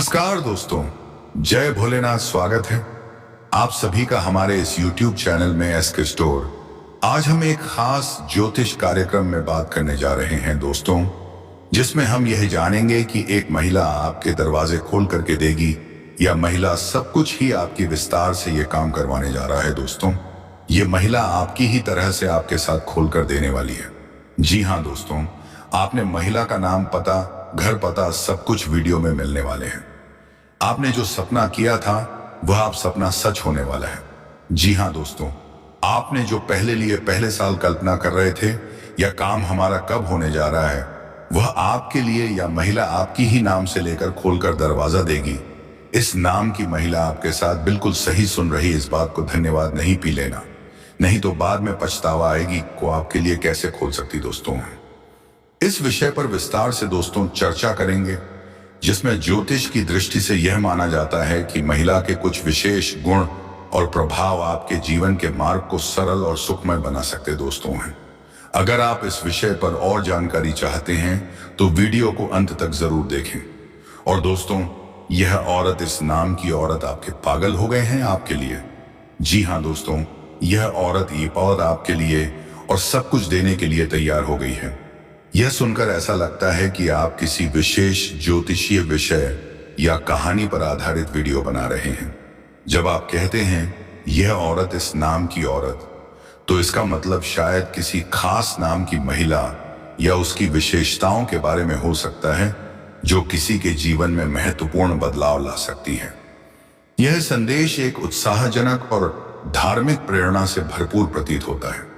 नमस्कार दोस्तों, जय भोलेनाथ। स्वागत है आप सभी का हमारे इस YouTube चैनल में एसके स्टोर। आज हम एक खास ज्योतिष कार्यक्रम में बात करने जा रहे हैं दोस्तों, जिसमें हम यह जानेंगे कि एक महिला आपके दरवाजे खोल करके देगी या महिला सब कुछ ही आपकी विस्तार से ये काम करवाने जा रहा है। दोस्तों, ये महिला आपकी ही तरह से आपके साथ खोल कर देने वाली है। जी हाँ दोस्तों, आपने महिला का नाम, पता, घर पता सब कुछ वीडियो में मिलने वाले हैं। आपने जो सपना किया था वह आप सपना सच होने वाला है। जी हाँ दोस्तों, आपने जो पहले साल कल्पना कर रहे थे या काम हमारा कब होने जा रहा है, वह आपके लिए या महिला आपकी ही नाम से लेकर खोलकर दरवाजा देगी। इस नाम की महिला आपके साथ बिल्कुल सही सुन रही। इस बात को धन्यवाद नहीं पी लेना, नहीं तो बाद में पछतावा आएगी को आपके लिए कैसे खोल सकती। दोस्तों, इस विषय पर विस्तार से दोस्तों चर्चा करेंगे, जिसमें ज्योतिष की दृष्टि से यह माना जाता है कि महिला के कुछ विशेष गुण और प्रभाव आपके जीवन के मार्ग को सरल और सुखमय बना सकते दोस्तों हैं। अगर आप इस विषय पर और जानकारी चाहते हैं तो वीडियो को अंत तक जरूर देखें। और दोस्तों, यह औरत, इस नाम की औरत आपके पागल हो गए हैं आपके लिए। जी हाँ दोस्तों, यह औरत, ये औरत आपके लिए और सब कुछ देने के लिए तैयार हो गई है। यह सुनकर ऐसा लगता है कि आप किसी विशेष ज्योतिषीय विषय या कहानी पर आधारित वीडियो बना रहे हैं। जब आप कहते हैं यह औरत, इस नाम की औरत, तो इसका मतलब शायद किसी खास नाम की महिला या उसकी विशेषताओं के बारे में हो सकता है, जो किसी के जीवन में महत्वपूर्ण बदलाव ला सकती है। यह संदेश एक उत्साहजनक और धार्मिक प्रेरणा से भरपूर प्रतीत होता है।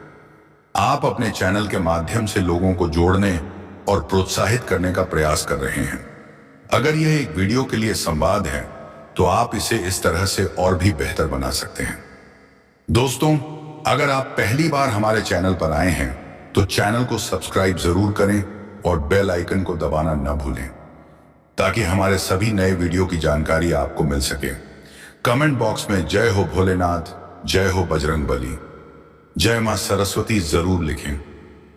आप अपने चैनल के माध्यम से लोगों को जोड़ने और प्रोत्साहित करने का प्रयास कर रहे हैं। अगर यह एक वीडियो के लिए संवाद है तो आप इसे इस तरह से और भी बेहतर बना सकते हैं। दोस्तों, अगर आप पहली बार हमारे चैनल पर आए हैं तो चैनल को सब्सक्राइब जरूर करें और बेल आइकन को दबाना न भूलें, ताकि हमारे सभी नए वीडियो की जानकारी आपको मिल सके। कमेंट बॉक्स में जय हो भोलेनाथ, जय हो बजरंग बली, जय मां सरस्वती जरूर लिखें,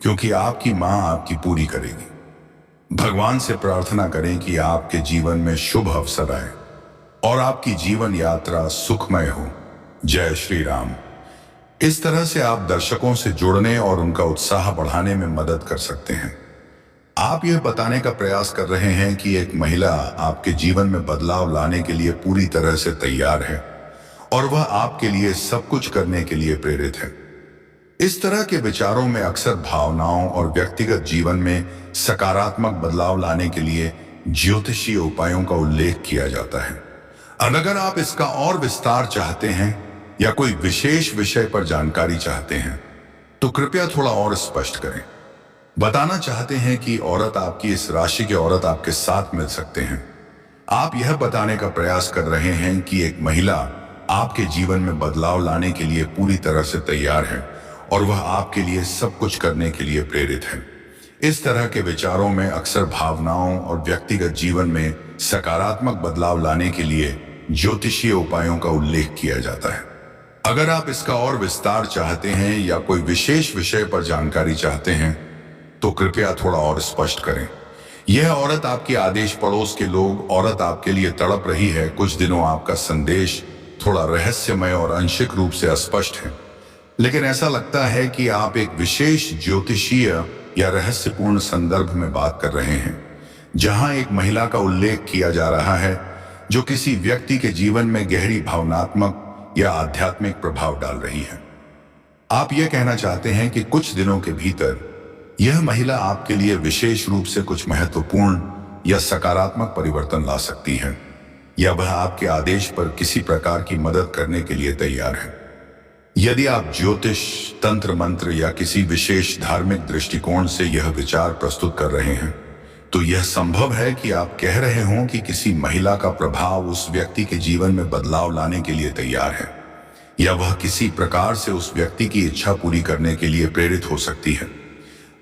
क्योंकि आपकी मां आपकी पूरी करेगी। भगवान से प्रार्थना करें कि आपके जीवन में शुभ अवसर आए और आपकी जीवन यात्रा सुखमय हो। जय श्री राम। इस तरह से आप दर्शकों से जुड़ने और उनका उत्साह बढ़ाने में मदद कर सकते हैं। आप यह बताने का प्रयास कर रहे हैं कि एक महिला आपके जीवन में बदलाव लाने के लिए पूरी तरह से तैयार है और वह आपके लिए सब कुछ करने के लिए प्रेरित है। इस तरह के विचारों में अक्सर भावनाओं और व्यक्तिगत जीवन में सकारात्मक बदलाव लाने के लिए ज्योतिषीय उपायों का उल्लेख किया जाता है। अगर आप इसका और विस्तार चाहते हैं या कोई विशेष विषय पर जानकारी चाहते हैं तो कृपया थोड़ा और स्पष्ट करें। बताना चाहते हैं कि औरत आपकी, इस राशि के औरत आपके साथ मिल सकते हैं। आप यह बताने का प्रयास कर रहे हैं कि एक महिला आपके जीवन में बदलाव लाने के लिए पूरी तरह से तैयार है और वह आपके लिए सब कुछ करने के लिए प्रेरित है। इस तरह के विचारों में अक्सर भावनाओं और व्यक्तिगत जीवन में सकारात्मक बदलाव लाने के लिए ज्योतिषीय उपायों का उल्लेख किया जाता है। अगर आप इसका और विस्तार चाहते हैं या कोई विशेष विषय पर जानकारी चाहते हैं तो कृपया थोड़ा और स्पष्ट करें। यह औरत आपके आदेश, पड़ोस के लोग, औरत आपके लिए तड़प रही है। कुछ दिनों आपका संदेश थोड़ा रहस्यमय और आंशिक रूप से अस्पष्ट है, लेकिन ऐसा लगता है कि आप एक विशेष ज्योतिषीय या रहस्यपूर्ण संदर्भ में बात कर रहे हैं, जहां एक महिला का उल्लेख किया जा रहा है जो किसी व्यक्ति के जीवन में गहरी भावनात्मक या आध्यात्मिक प्रभाव डाल रही है। आप यह कहना चाहते हैं कि कुछ दिनों के भीतर यह महिला आपके लिए विशेष रूप से कुछ महत्वपूर्ण या सकारात्मक परिवर्तन ला सकती है, या वह आपके आदेश पर किसी प्रकार की मदद करने के लिए तैयार है। यदि आप ज्योतिष, तंत्र मंत्र या किसी विशेष धार्मिक दृष्टिकोण से यह विचार प्रस्तुत कर रहे हैं तो यह संभव है कि आप कह रहे हों कि किसी महिला का प्रभाव उस व्यक्ति के जीवन में बदलाव लाने के लिए तैयार है, या वह किसी प्रकार से उस व्यक्ति की इच्छा पूरी करने के लिए प्रेरित हो सकती है।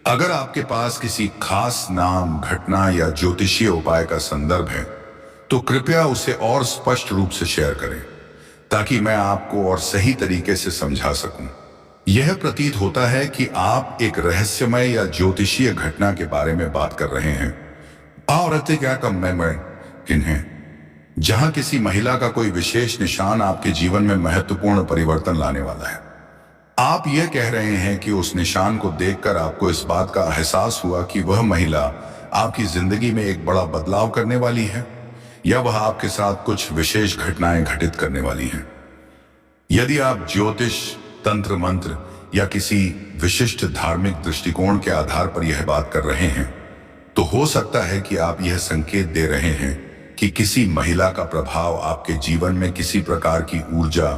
अगर आपके पास किसी खास नाम, घटना या ज्योतिषीय उपाय का संदर्भ है तो कृपया उसे और स्पष्ट रूप से शेयर करें, ताकि मैं आपको और सही तरीके से समझा सकूं। यह प्रतीत होता है कि आप एक रहस्यमय या ज्योतिषीय घटना के बारे में बात कर रहे हैं। औरतें क्या कम में किन्हें जहां किसी महिला का कोई विशेष निशान आपके जीवन में महत्वपूर्ण परिवर्तन लाने वाला है। आप यह कह रहे हैं कि उस निशान को देखकर आपको इस बात का एहसास हुआ कि वह महिला आपकी जिंदगी में एक बड़ा बदलाव करने वाली है, या वह आपके साथ कुछ विशेष घटनाएं घटित करने वाली हैं। यदि आप ज्योतिष, तंत्र मंत्र या किसी विशिष्ट धार्मिक दृष्टिकोण के आधार पर यह बात कर रहे हैं, तो हो सकता है कि आप यह संकेत दे रहे हैं कि किसी महिला का प्रभाव आपके जीवन में किसी प्रकार की ऊर्जा,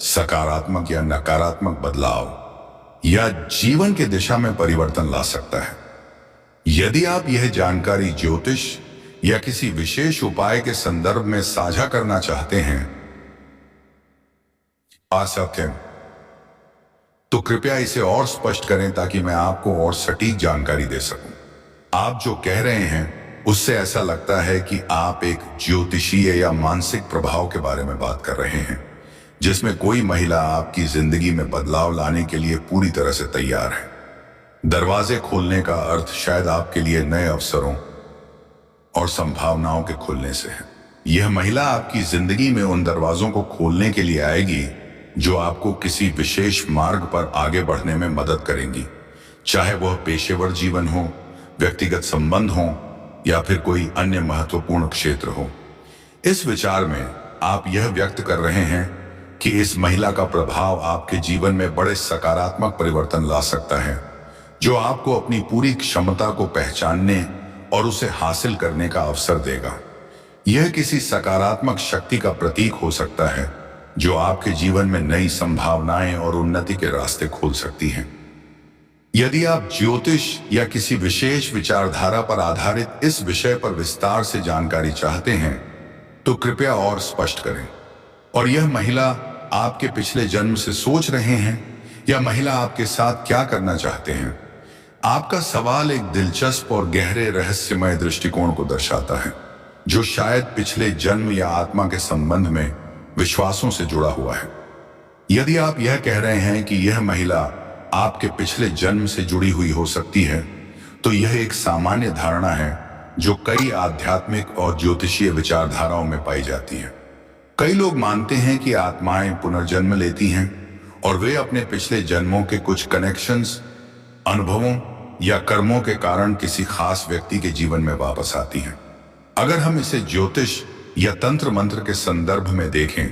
सकारात्मक या नकारात्मक बदलाव या जीवन की दिशा में परिवर्तन ला सकता है। यदि आप यह जानकारी ज्योतिष या किसी विशेष उपाय के संदर्भ में साझा करना चाहते हैं असत्य, तो कृपया इसे और स्पष्ट करें ताकि मैं आपको और सटीक जानकारी दे सकूं। आप जो कह रहे हैं उससे ऐसा लगता है कि आप एक ज्योतिषीय या मानसिक प्रभाव के बारे में बात कर रहे हैं, जिसमें कोई महिला आपकी जिंदगी में बदलाव लाने के लिए पूरी तरह से तैयार है। दरवाजे खोलने का अर्थ शायद आपके लिए नए अवसरों और संभावनाओं के खुलने से है। यह महिला आपकी जिंदगी में उन दरवाजों को खोलने के लिए आएगी जो आपको किसी विशेष मार्ग पर आगे बढ़ने में मदद करेंगी, चाहे वह पेशेवर जीवन हो, व्यक्तिगत संबंध हो या फिर कोई अन्य महत्वपूर्ण क्षेत्र हो। इस विचार में आप यह व्यक्त कर रहे हैं कि इस महिला का प्रभाव आपके जीवन में बड़े सकारात्मक परिवर्तन ला सकता है, जो आपको अपनी पूरी क्षमता को पहचानने और उसे हासिल करने का अवसर देगा। यह किसी सकारात्मक शक्ति का प्रतीक हो सकता है जो आपके जीवन में नई संभावनाएं और उन्नति के रास्ते खोल सकती हैं। यदि आप ज्योतिष या किसी विशेष विचारधारा पर आधारित इस विषय पर विस्तार से जानकारी चाहते हैं, तो कृपया और स्पष्ट करें। और यह महिला आपके पिछले जन्म से सोच रहे हैं या महिला आपके साथ क्या करना चाहते हैं? आपका सवाल एक दिलचस्प और गहरे रहस्यमय दृष्टिकोण को दर्शाता है, जो शायद पिछले जन्म या आत्मा के संबंध में विश्वासों से जुड़ा हुआ है। यदि आप यह कह रहे हैं कि यह महिला आपके पिछले जन्म से जुड़ी हुई हो सकती है, तो यह एक सामान्य धारणा है जो कई आध्यात्मिक और ज्योतिषीय विचारधाराओं में पाई जाती है। कई लोग मानते हैं कि आत्माएं पुनर्जन्म लेती हैं और वे अपने पिछले जन्मों के कुछ कनेक्शंस, अनुभवों या कर्मों के कारण किसी खास व्यक्ति के जीवन में वापस आती हैं। अगर हम इसे ज्योतिष या तंत्र मंत्र के संदर्भ में देखें,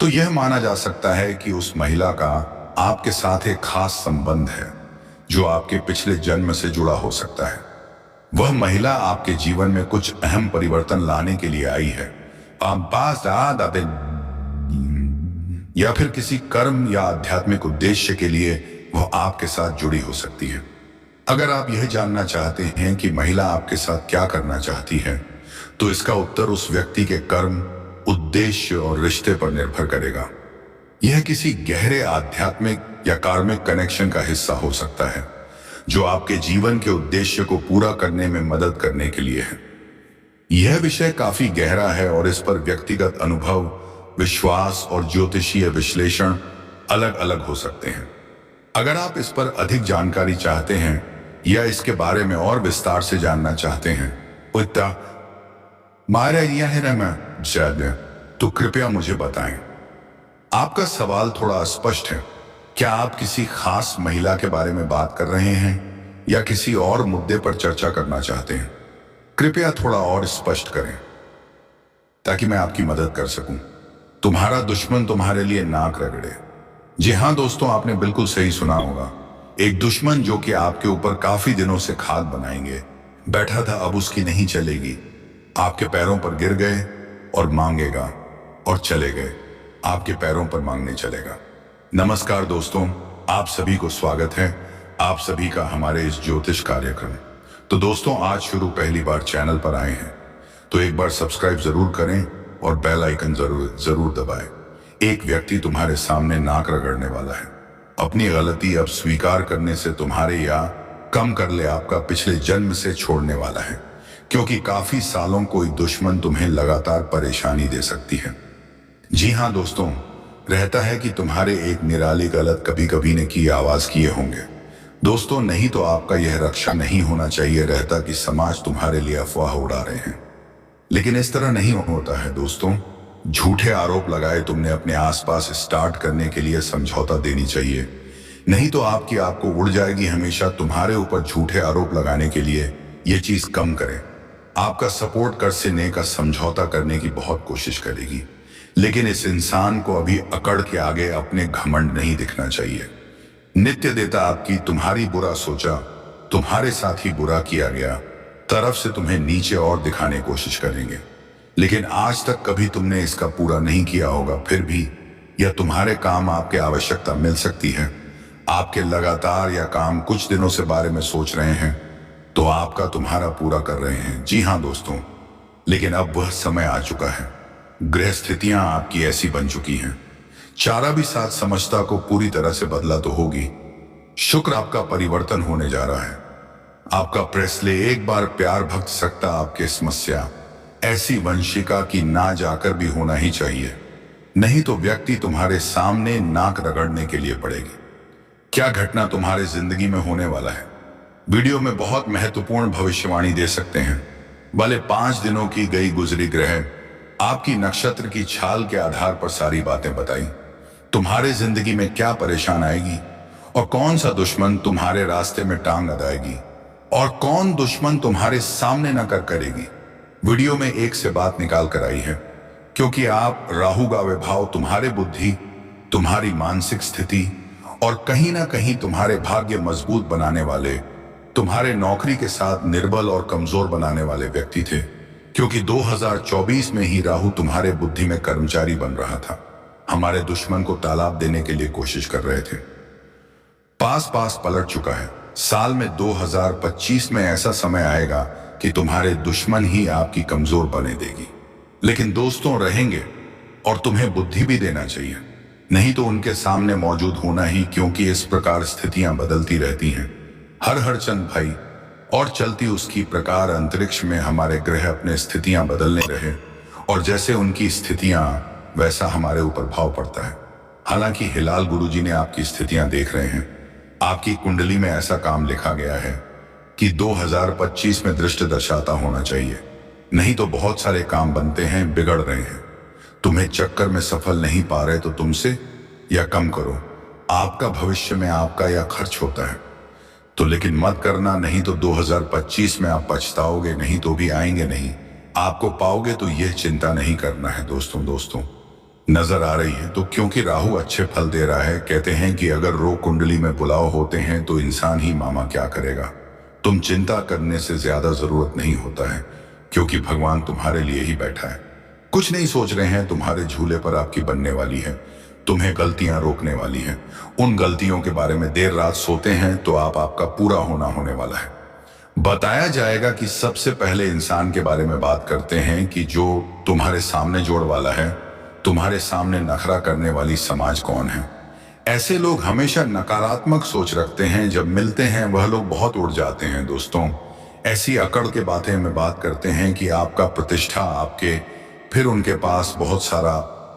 तो यह माना जा सकता है कि उस महिला का आपके साथ एक खास संबंध है जो आपके पिछले जन्म से जुड़ा हो सकता है। वह महिला आपके जीवन में कुछ अहम परिवर्तन लाने के लिए आई है, या फिर किसी कर्म या आध्यात्मिक उद्देश्य के लिए वह आपके साथ जुड़ी हो सकती है। अगर आप यह जानना चाहते हैं कि महिला आपके साथ क्या करना चाहती है, तो इसका उत्तर उस व्यक्ति के कर्म, उद्देश्य और रिश्ते पर निर्भर करेगा। यह किसी गहरे आध्यात्मिक या कार्मिक कनेक्शन का हिस्सा हो सकता है जो आपके जीवन के उद्देश्य को पूरा करने में मदद करने के लिए है। यह विषय काफी गहरा है और इस पर व्यक्तिगत अनुभव, विश्वास और ज्योतिषीय विश्लेषण अलग अलग हो सकते हैं। अगर आप इस पर अधिक जानकारी चाहते हैं या इसके बारे में और विस्तार से जानना चाहते हैं, तो कृपया मुझे बताएं। आपका सवाल थोड़ा अस्पष्ट है। क्या आप किसी खास महिला के बारे में बात कर रहे हैं या किसी और मुद्दे पर चर्चा करना चाहते हैं? कृपया थोड़ा और स्पष्ट करें ताकि मैं आपकी मदद कर सकूं। तुम्हारा दुश्मन तुम्हारे लिए नाक रगड़े। जी हाँ दोस्तों, आपने बिल्कुल सही सुना होगा। एक दुश्मन जो कि आपके ऊपर काफी दिनों से खाद बनाएंगे बैठा था, अब उसकी नहीं चलेगी। आपके पैरों पर गिर गए और मांगेगा और चले गए, आपके पैरों पर मांगने चलेगा। नमस्कार दोस्तों, आप सभी को स्वागत है आप सभी का हमारे इस ज्योतिष कार्यक्रम। तो दोस्तों, आज शुरू पहली बार चैनल पर आए हैं तो एक बार सब्सक्राइब जरूर करें और बेल आइकन जरूर दबाएं। एक व्यक्ति तुम्हारे सामने नाक रगड़ने वाला है। अपनी गलती अब स्वीकार करने से तुम्हारे या कम कर ले आपका पिछले जन्म से छोड़ने वाला है, क्योंकि काफी सालों कोई दुश्मन तुम्हें लगातार परेशानी दे सकती है। जी हाँ दोस्तों, रहता है कि तुम्हारे एक निराली गलत कभी कभी ने की आवाज किए होंगे दोस्तों, नहीं तो आपका यह रक्षा नहीं होना चाहिए रहता कि समाज तुम्हारे लिए अफवाह उड़ा रहे हैं। लेकिन इस तरह नहीं होता है दोस्तों। झूठे आरोप लगाए तुमने अपने आसपास स्टार्ट करने के लिए समझौता देनी चाहिए, नहीं तो आपको उड़ जाएगी। हमेशा तुम्हारे ऊपर झूठे आरोप लगाने के लिए ये चीज कम करें। आपका सपोर्ट कर से नेका समझौता करने की बहुत कोशिश करेगी, लेकिन इस इंसान को अभी अकड़ के आगे अपने घमंड नहीं दिखना चाहिए। नित्य देता आपकी तुम्हारी बुरा सोचा, तुम्हारे साथ ही बुरा किया गया तरफ से तुम्हें नीचे और दिखाने की कोशिश करेंगे, लेकिन आज तक कभी तुमने इसका पूरा नहीं किया होगा। फिर भी यह तुम्हारे काम आपके आवश्यकता मिल सकती है। आपके लगातार या काम कुछ दिनों से बारे में सोच रहे हैं तो आपका तुम्हारा पूरा कर रहे हैं। जी हाँ दोस्तों, लेकिन अब वह समय आ चुका है। ग्रह स्थितियां आपकी ऐसी बन चुकी हैं, चारा भी साथ समझता को पूरी तरह से बदला तो होगी। शुक्र आपका परिवर्तन होने जा रहा है। आपका प्रेसले एक बार प्यार भक्त सकता आपके समस्या ऐसी वंशिका की ना जाकर भी होना ही चाहिए, नहीं तो व्यक्ति तुम्हारे सामने नाक रगड़ने के लिए पड़ेगी। क्या घटना तुम्हारे जिंदगी में होने वाला है, वीडियो में बहुत महत्वपूर्ण भविष्यवाणी दे सकते हैं। भले 5 दिनों की गई गुजरी ग्रह आपकी नक्षत्र की छाल के आधार पर सारी बातें बताई। तुम्हारे जिंदगी में क्या परेशान आएगी और कौन सा दुश्मन तुम्हारे रास्ते में टांग अदाएगी और कौन दुश्मन तुम्हारे सामने न करेगी। वीडियो में एक से बात निकाल कर आई है, क्योंकि आप राहु का विभाव तुम्हारे बुद्धि, तुम्हारी मानसिक स्थिति और कहीं ना कहीं तुम्हारे भाग्य मजबूत बनाने वाले, तुम्हारे नौकरी के साथ निर्बल और कमजोर बनाने वाले व्यक्ति थे। क्योंकि 2024 में ही राहु तुम्हारे बुद्धि में कर्मचारी बन रहा था, हमारे दुश्मन को तालाब देने के लिए कोशिश कर रहे थे। पास पास पलट चुका है। साल में 2025 में ऐसा समय आएगा कि तुम्हारे दुश्मन ही आपकी कमजोर बने देगी, लेकिन दोस्तों रहेंगे और तुम्हें बुद्धि भी देना चाहिए, नहीं तो उनके सामने मौजूद होना ही, क्योंकि इस प्रकार स्थितियां बदलती रहती हैं। हर चंद भाई और चलती उसकी प्रकार अंतरिक्ष में हमारे ग्रह अपने स्थितियां बदलने रहे और जैसे उनकी स्थितियां वैसा हमारे ऊपर भाव पड़ता है। हालांकि हिलाल गुरुजी ने आपकी स्थितियां देख रहे हैं। आपकी कुंडली में ऐसा काम लिखा गया है कि 2025 में दृष्टि दर्शाता होना चाहिए, नहीं तो बहुत सारे काम बनते हैं, बिगड़ रहे हैं। तुम्हें चक्कर में सफल नहीं पा रहे तो तुमसे या कम करो। आपका भविष्य में आपका या खर्च होता है तो लेकिन मत करना, नहीं तो 2025 में आप पछताओगे, नहीं तो भी आएंगे नहीं। आपको पाओगे तो यह चिंता नहीं करना है। दोस्तों नजर आ रही है तो क्योंकि राहु अच्छे फल दे रहा है। कहते हैं कि अगर रोग कुंडली में पुलाव होते हैं तो इंसान ही मामा क्या करेगा। तुम चिंता करने से ज्यादा जरूरत नहीं होता है, क्योंकि भगवान तुम्हारे लिए ही बैठा है। कुछ नहीं सोच रहे हैं, तुम्हारे झूले पर आपकी बनने वाली है, तुम्हें गलतियां रोकने वाली हैं। उन गलतियों के बारे में देर रात सोते हैं तो आपका पूरा होने वाला है। बताया जाएगा कि सबसे पहले इंसान के बारे में बात करते हैं कि जो तुम्हारे सामने जोड़ वाला है, तुम्हारे सामने नखरा करने वाली समाज कौन है। ऐसे लोग हमेशा नकारात्मक सोच रखते हैं, जब मिलते हैं वह लोग बहुत उड़ जाते हैं। दोस्तों ऐसी अकड़ के बातें में बात करते हैं कि आपका प्रतिष्ठा आपके, फिर उनके पास बहुत सारा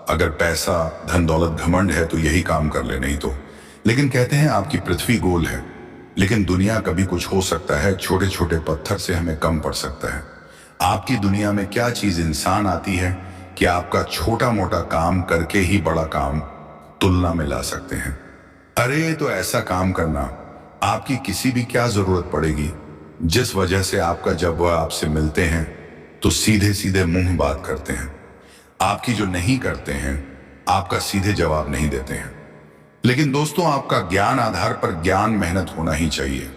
अगर पैसा धन दौलत घमंड है तो यही काम कर ले, नहीं तो। लेकिन कहते हैं आपकी पृथ्वी गोल है, लेकिन दुनिया कभी कुछ हो सकता है। छोटे छोटे पत्थर से हमें कम पड़ सकता है। आपकी दुनिया में क्या चीज इंसान आती है कि आपका छोटा मोटा काम करके ही बड़ा काम तुलना में ला सकते हैं। अरे तो ऐसा काम करना आपकी किसी भी क्या जरूरत पड़ेगी, जिस वजह से आपका जब वह आपसे मिलते हैं तो सीधे सीधे मुंह बात करते हैं। आपकी जो नहीं करते हैं आपका सीधे जवाब नहीं देते हैं। लेकिन दोस्तों आपका ज्ञान आधार पर ज्ञान मेहनत होना ही चाहिए,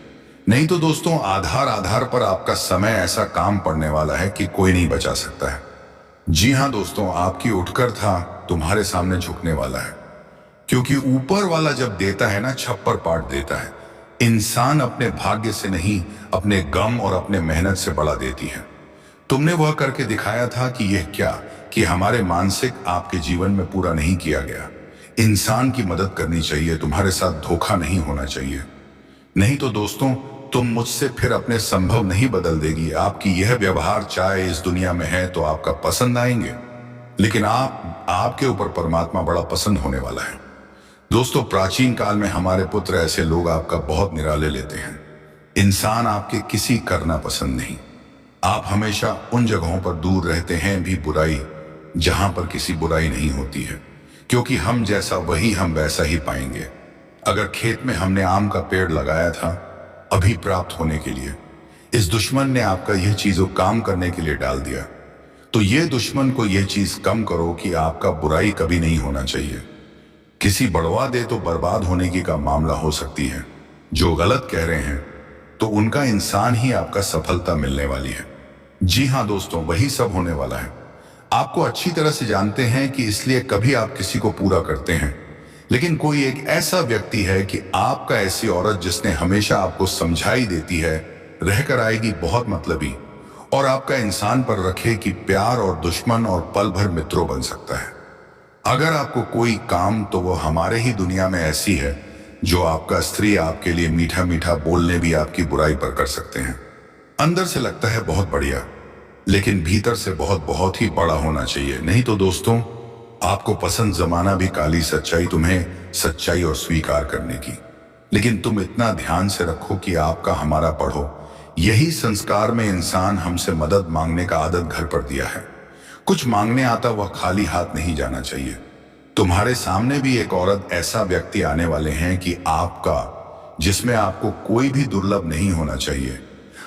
नहीं तो दोस्तों आधार पर आपका समय ऐसा काम पड़ने वाला है कि कोई नहीं बचा सकता है। जी हाँ दोस्तों, आपकी उठकर था तुम्हारे सामने झुकने वाला है, क्योंकि ऊपर वाला जब देता है ना, छप्पर पाट देता है। इंसान अपने भाग्य से नहीं, अपने गम और अपने मेहनत से बड़ा देती है। तुमने वह करके दिखाया था कि यह क्या कि हमारे मानसिक आपके जीवन में पूरा नहीं किया गया। इंसान की मदद करनी चाहिए, तुम्हारे साथ धोखा नहीं होना चाहिए, नहीं तो दोस्तों तुम मुझसे फिर अपने संभव नहीं बदल देगी। आपकी यह व्यवहार चाहे इस दुनिया में है तो आपका पसंद आएंगे, लेकिन आपके ऊपर परमात्मा बड़ा पसंद होने वाला है। दोस्तों प्राचीन काल में हमारे पुत्र ऐसे लोग आपका बहुत निराले लेते हैं। इंसान आपके किसी करना पसंद नहीं, आप हमेशा उन जगहों पर दूर रहते हैं भी बुराई जहां पर किसी बुराई नहीं होती है, क्योंकि हम जैसा वही हम वैसा ही पाएंगे। अगर खेत में हमने आम का पेड़ लगाया था अभी प्राप्त होने के लिए, इस दुश्मन ने आपका यह चीजों काम करने के लिए डाल दिया, तो ये दुश्मन को यह चीज कम करो कि आपका बुराई कभी नहीं होना चाहिए। किसी बढ़वा दे तो बर्बाद होने की का मामला हो सकती है। जो गलत कह रहे हैं तो उनका इंसान ही आपका सफलता मिलने वाली है। जी हाँ दोस्तों, वही सब होने वाला है। आपको अच्छी तरह से जानते हैं कि इसलिए कभी आप किसी को पूरा करते हैं, लेकिन कोई एक ऐसा व्यक्ति है कि आपका ऐसी औरत जिसने हमेशा आपको समझाई देती है रहकर आएगी बहुत मतलबी, और आपका इंसान पर रखे कि प्यार और दुश्मन और पल भर मित्रों बन सकता है। अगर आपको कोई काम तो वो हमारे ही दुनिया में ऐसी है जो आपका स्त्री आपके लिए मीठा मीठा बोलने भी आपकी बुराई पर कर सकते हैं। अंदर से लगता है बहुत बढ़िया, लेकिन भीतर से बहुत बहुत ही बड़ा होना चाहिए। नहीं तो दोस्तों, आपको पसंद जमाना भी काली सच्चाई तुम्हें सच्चाई और स्वीकार करने की, लेकिन तुम इतना ध्यान से रखो कि आपका हमारा पढ़ो। यही संस्कार में इंसान हमसे मदद मांगने का आदत घर पर दिया है। कुछ मांगने आता वह खाली हाथ नहीं जाना चाहिए। तुम्हारे सामने भी एक औरत ऐसा व्यक्ति आने वाले हैं कि आपका, जिसमें आपको कोई भी दुर्लभ नहीं होना चाहिए।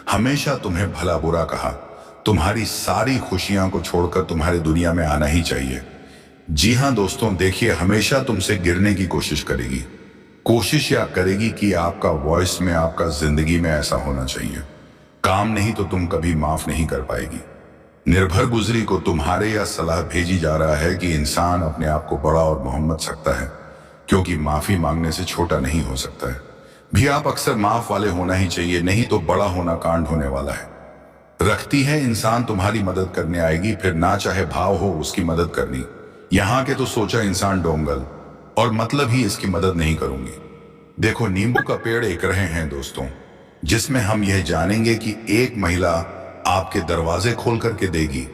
हमेशा तुम्हें भला बुरा कहा, तुम्हारी सारी खुशियां को छोड़कर तुम्हारी दुनिया में आना ही चाहिए। जी हाँ दोस्तों, देखिए, हमेशा तुमसे गिरने की कोशिश करेगी, कोशिश या करेगी कि आपका वॉइस में, आपका जिंदगी में ऐसा होना चाहिए। काम नहीं तो तुम कभी माफ नहीं कर पाएगी। निर्भर गुजरी को तुम्हारे या सलाह भेजी जा रहा है कि इंसान अपने आप को बड़ा और मोहम्मद सकता है, क्योंकि माफी मांगने से छोटा नहीं हो सकता है। भी आप अक्सर माफ वाले होना ही चाहिए, नहीं तो बड़ा होना कांड होने वाला है। रखती है इंसान तुम्हारी मदद करने आएगी, फिर ना चाहे भाव हो उसकी मदद करनी। यहाँ के तो सोचा इंसान डोंगल, और मतलब ही इसकी मदद नहीं करूंगी। देखो, नींबू का पेड़ एक रहे हैं दोस्तों, जिसमें हम यह जानेंगे कि एक महिला आपके दरवाजे खोल करके देगी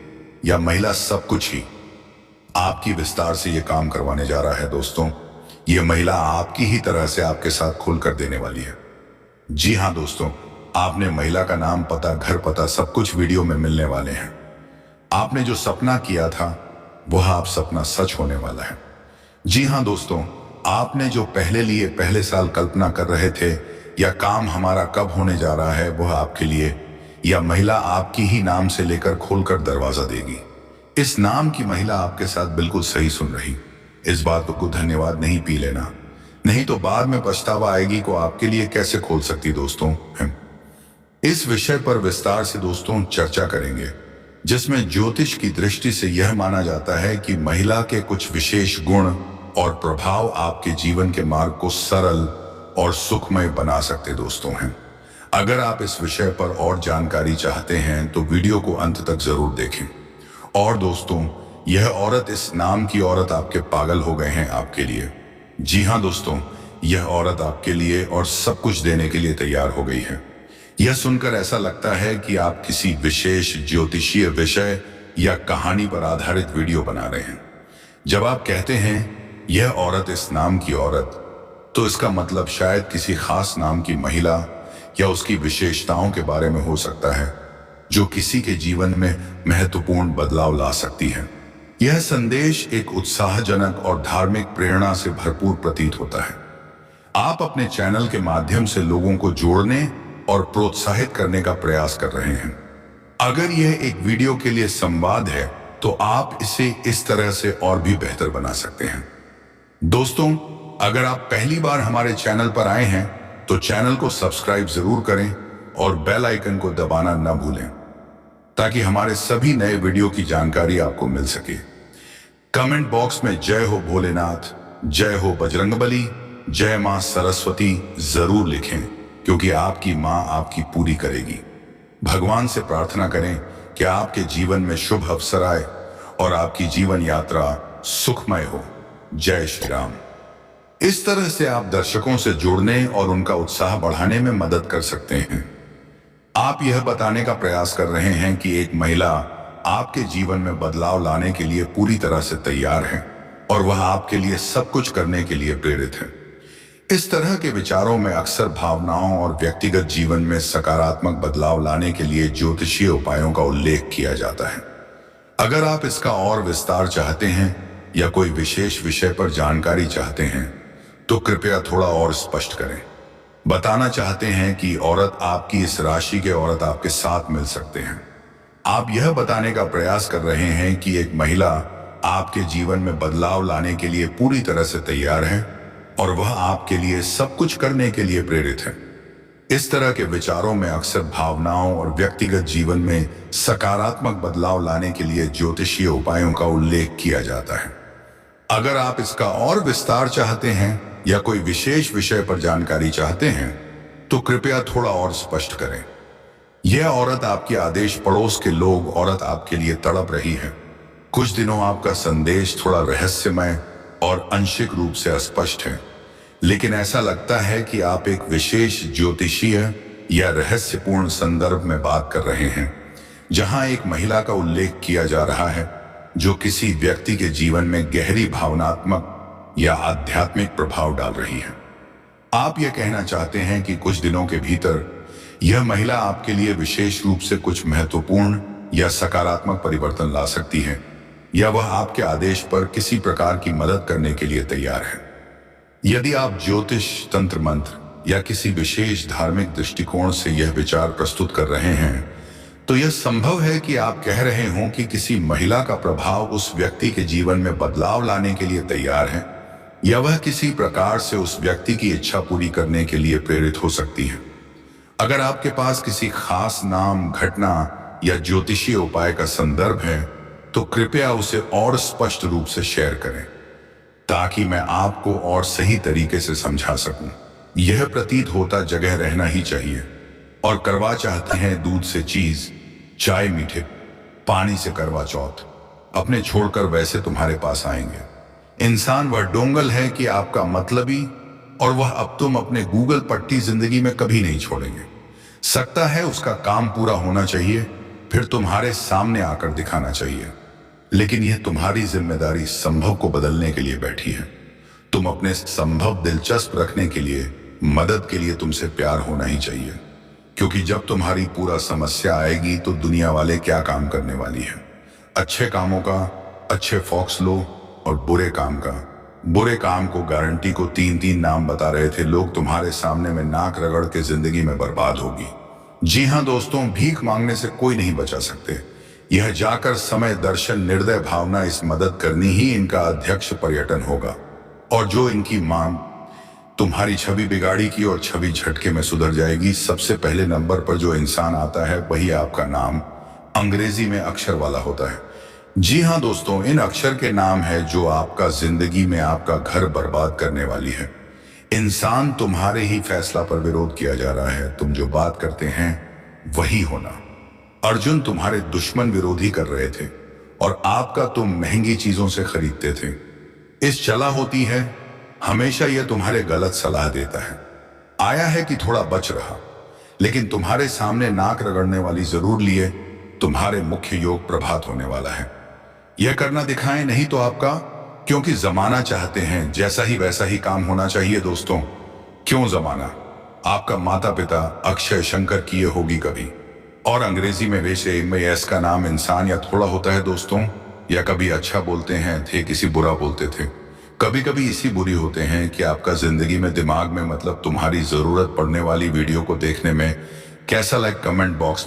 या महिला सब कुछ ही आपकी विस्तार से यह काम करवाने जा रहा है। दोस्तों, यह महिला आपकी ही तरह से आपके साथ खोल कर देने वाली है। जी हाँ दोस्तों, आपने महिला का नाम, पता, घर पता सब कुछ वीडियो में मिलने वाले हैं। आपने जो सपना किया था वह आप सपना सच होने वाला है। जी हाँ दोस्तों, आपने जो पहले लिए पहले साल कल्पना कर रहे थे या काम हमारा कब होने जा रहा है, वह आपके लिए या महिला आपकी ही नाम से लेकर खोलकर दरवाजा देगी। इस नाम की महिला आपके साथ बिल्कुल सही सुन रही। इस बात को धन्यवाद नहीं पी लेना, नहीं तो बाद में पछतावा आएगी को आपके लिए कैसे खोल सकती। दोस्तों, हम इस विषय पर विस्तार से दोस्तों चर्चा करेंगे, जिसमें ज्योतिष की दृष्टि से यह माना जाता है कि महिला के कुछ विशेष गुण और प्रभाव आपके जीवन के मार्ग को सरल और सुखमय बना सकते दोस्तों हैं। अगर आप इस विषय पर और जानकारी चाहते हैं तो वीडियो को अंत तक जरूर देखें। और दोस्तों, यह औरत, इस नाम की औरत आपके पागल हो गए हैं आपके लिए। जी हाँ दोस्तों, यह औरत आपके लिए और सब कुछ देने के लिए तैयार हो गई है। यह सुनकर ऐसा लगता है कि आप किसी विशेष ज्योतिषीय विषय या कहानी पर आधारित वीडियो बना रहे हैं। जब आप कहते हैं यह औरत, इस नाम की औरत, तो इसका मतलब शायद किसी खास नाम की महिला या उसकी विशेषताओं के बारे में हो सकता है, जो किसी के जीवन में महत्वपूर्ण बदलाव ला सकती है। यह संदेश एक उत्साहजनक और धार्मिक प्रेरणा से भरपूर प्रतीत होता है। आप अपने चैनल के माध्यम से लोगों को जोड़ने और प्रोत्साहित करने का प्रयास कर रहे हैं। अगर यह एक वीडियो के लिए संवाद है तो आप इसे इस तरह से और भी बेहतर बना सकते हैं। दोस्तों, अगर आप पहली बार हमारे चैनल पर आए हैं तो चैनल को सब्सक्राइब जरूर करें और बेल आइकन को दबाना न भूलें, ताकि हमारे सभी नए वीडियो की जानकारी आपको मिल सके। कमेंट बॉक्स में जय हो भोलेनाथ, जय हो बजरंगबली, जय मां सरस्वती जरूर लिखें, क्योंकि आपकी मां आपकी पूरी करेगी। भगवान से प्रार्थना करें कि आपके जीवन में शुभ अवसर आए और आपकी जीवन यात्रा सुखमय हो। जय श्री राम। इस तरह से आप दर्शकों से जुड़ने और उनका उत्साह बढ़ाने में मदद कर सकते हैं। आप यह बताने का प्रयास कर रहे हैं कि एक महिला आपके जीवन में बदलाव लाने के लिए पूरी तरह से तैयार है और वह आपके लिए सब कुछ करने के लिए प्रेरित है। इस तरह के विचारों में अक्सर भावनाओं और व्यक्तिगत जीवन में सकारात्मक बदलाव लाने के लिए ज्योतिषीय उपायों का उल्लेख किया जाता है। अगर आप इसका और विस्तार चाहते हैं या कोई विशेष विषय पर जानकारी चाहते हैं तो कृपया थोड़ा और स्पष्ट करें। बताना चाहते हैं कि औरत आपकी इस राशि के औरत आपके साथ मिल सकते हैं। आप यह बताने का प्रयास कर रहे हैं कि एक महिला आपके जीवन में बदलाव लाने के लिए पूरी तरह से तैयार है और वह आपके लिए सब कुछ करने के लिए प्रेरित है। इस तरह के विचारों में अक्सर भावनाओं और व्यक्तिगत जीवन में सकारात्मक बदलाव लाने के लिए ज्योतिषीय उपायों का उल्लेख किया जाता है। अगर आप इसका और विस्तार चाहते हैं या कोई विशेष विषय पर जानकारी चाहते हैं तो कृपया थोड़ा और स्पष्ट करें। यह औरत आपके आदेश पड़ोस के लोग औरत आपके लिए तड़प रही है। कुछ दिनों आपका संदेश थोड़ा रहस्यमय और आंशिक रूप से अस्पष्ट है, लेकिन ऐसा लगता है कि आप एक विशेष ज्योतिषीय या रहस्यपूर्ण संदर्भ में बात कर रहे हैं जहां एक महिला का उल्लेख किया जा रहा है जो किसी व्यक्ति के जीवन में गहरी भावनात्मक या आध्यात्मिक प्रभाव डाल रही है। आप यह कहना चाहते हैं कि कुछ दिनों के भीतर यह महिला आपके लिए विशेष रूप से कुछ महत्वपूर्ण या सकारात्मक परिवर्तन ला सकती है या वह आपके आदेश पर किसी प्रकार की मदद करने के लिए तैयार है। यदि आप ज्योतिष, तंत्र मंत्र या किसी विशेष धार्मिक दृष्टिकोण से यह विचार प्रस्तुत कर रहे हैं तो यह संभव है कि आप कह रहे हों कि किसी महिला का प्रभाव उस व्यक्ति के जीवन में बदलाव लाने के लिए तैयार है या वह किसी प्रकार से उस व्यक्ति की इच्छा पूरी करने के लिए प्रेरित हो सकती है। अगर आपके पास किसी खास नाम, घटना या ज्योतिषीय उपाय का संदर्भ है तो कृपया उसे और स्पष्ट रूप से शेयर करें ताकि मैं आपको और सही तरीके से समझा सकूं। यह प्रतीत होता जगह रहना ही चाहिए और करवा चाहते हैं दूध से चीज, चाय मीठे, पानी से करवा चौथ, अपने छोड़कर वैसे तुम्हारे पास आएंगे। इंसान वह डोंगल है कि आपका मतलबी और वह अब तुम अपने गूगल पट्टी जिंदगी में कभी नहीं छोड़ेंगे। सकता है उसका काम पूरा होना चाहिए, फिर तुम्हारे सामने आकर दिखाना चाहिए, लेकिन यह तुम्हारी जिम्मेदारी संभव को बदलने के लिए बैठी है। तुम अपने संभव दिलचस्प रखने के लिए, मदद के लिए तुमसे प्यार होना ही चाहिए, क्योंकि जब तुम्हारी पूरा समस्या आएगी तो दुनिया वाले क्या काम करने वाली है। अच्छे कामों का अच्छे फॉक्स लो और बुरे काम को गारंटी को 3-3 नाम बता रहे थे लोग तुम्हारे सामने में नाक रगड़ के जिंदगी में बर्बाद होगी। जी हाँ दोस्तों, भीख मांगने से कोई नहीं बचा सकते। यह जाकर समय दर्शन निर्दय भावना इस मदद करनी ही इनका अध्यक्ष पर्यटन होगा। और जो इनकी मांग तुम्हारी छवि बिगाड़ी की और छवि झटके में सुधर जाएगी। सबसे पहले नंबर पर जो इंसान आता है वही आपका नाम अंग्रेजी में अक्षर वाला होता है। जी हाँ दोस्तों, इन अक्षर के नाम है जो आपका जिंदगी में आपका घर बर्बाद करने वाली है। इंसान तुम्हारे ही फैसला पर विरोध किया जा रहा है। तुम जो बात करते हैं वही होना। अर्जुन तुम्हारे दुश्मन विरोधी कर रहे थे और आपका तुम महंगी चीजों से खरीदते थे। इस चला होती है, हमेशा यह तुम्हारे गलत सलाह देता है। आया है कि थोड़ा बच रहा, लेकिन तुम्हारे सामने नाक रगड़ने वाली जरूर लिए। तुम्हारे मुख्य योग प्रभात होने वाला है। यह करना दिखाएं नहीं तो आपका, क्योंकि जमाना चाहते हैं जैसा ही वैसा ही काम होना चाहिए। दोस्तों, क्यों जमाना? आपका माता पिता अक्षय शंकर किए होगी कभी। और अंग्रेजी में वैसे में एस का नाम इंसान या थोड़ा होता है दोस्तों, या कभी अच्छा बोलते हैं थे, किसी बुरा बोलते थे। कभी कभी इसी बुरी होते हैं कि आपका जिंदगी में दिमाग में मतलब तुम्हारी जरूरत पड़ने वाली वीडियो को देखने में कैसा लाइक कमेंट बॉक्स